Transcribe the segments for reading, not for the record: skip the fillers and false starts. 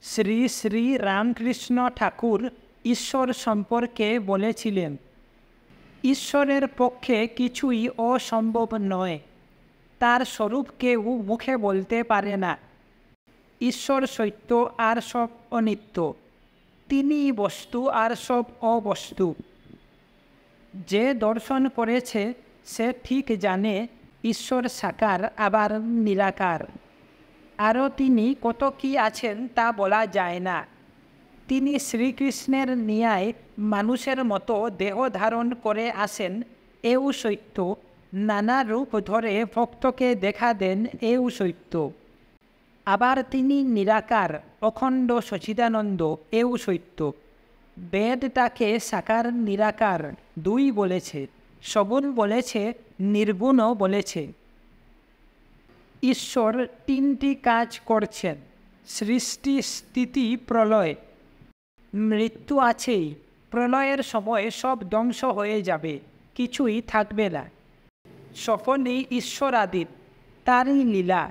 শ্রী শ্রী রামকৃষ্ণ ঠাকুর ঈশ্বর সম্পর্কে বলেছিলেন, ঈশ্বরের পক্ষে কিছুই অসম্ভব নয়। তার স্বরূপ কেউ মুখে বলতে পারে না। ঈশ্বর সত্য আর সব অনিত্য। তিনি বস্তু আর সব অবস্তু। যে দর্শন করেছে সে ঠিক জানে ঈশ্বর সাকার আবার নিরাকার। আরও তিনি কত কি আছেন তা বলা যায় না। তিনি শ্রীকৃষ্ণের ন্যায় মানুষের মতো দেহ ধারণ করে আসেন, এও সত্য। নানা রূপ ধরে ভক্তকে দেখা দেন, এও সত্য। আবার তিনি নিরাকার, অখণ্ড সচ্চিদানন্দ, এও সত্য। বেদ তাকে সাকার নিরাকার দুই বলেছে, সগুণ বলেছে, নির্গুণও বলেছে। ঈশ্বর তিনটি কাজ করছেন: সৃষ্টি, স্থিতি, প্রলয়। মৃত্যু আছেই। প্রলয়ের সময় সব ধ্বংস হয়ে যাবে, কিছুই থাকবে না। সকলেই ঈশ্বরাদিত, তারই লীলা।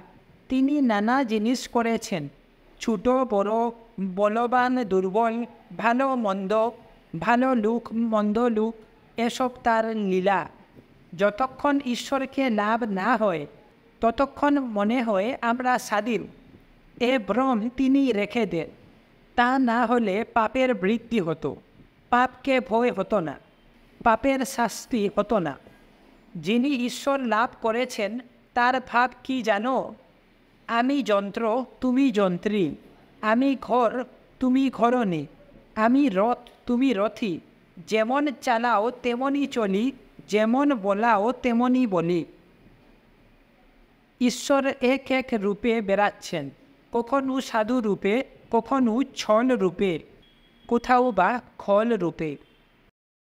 তিনি নানা জিনিস করেছেন, ছোট বড়, বলবান দুর্বল, ভালো মন্দ, ভালো লোক মন্দ লোক, এসব তার লীলা। যতক্ষণ ঈশ্বরকে লাভ না হয় ততক্ষণ মনে হয় আমরা স্বাধীন। এ ভ্রম তিনি রেখে দেন। তা না হলে পাপের বৃদ্ধি হতো, পাপকে ভয় হতো না, পাপের শাস্তি হতো না। যিনি ঈশ্বর লাভ করেছেন তার ভাব কি জানো? আমি যন্ত্র, তুমি যন্ত্রী। আমি ঘর, তুমি ঘরণী। আমি রথ, তুমি রথী। যেমন চালাও তেমনই চলি, যেমন বলাও তেমনই বলি। ঈশ্বর এক এক রূপে বেড়াচ্ছেন, কখনো সাধু রূপে, কখনো ছল রূপে, কোথাও বা খল রূপে।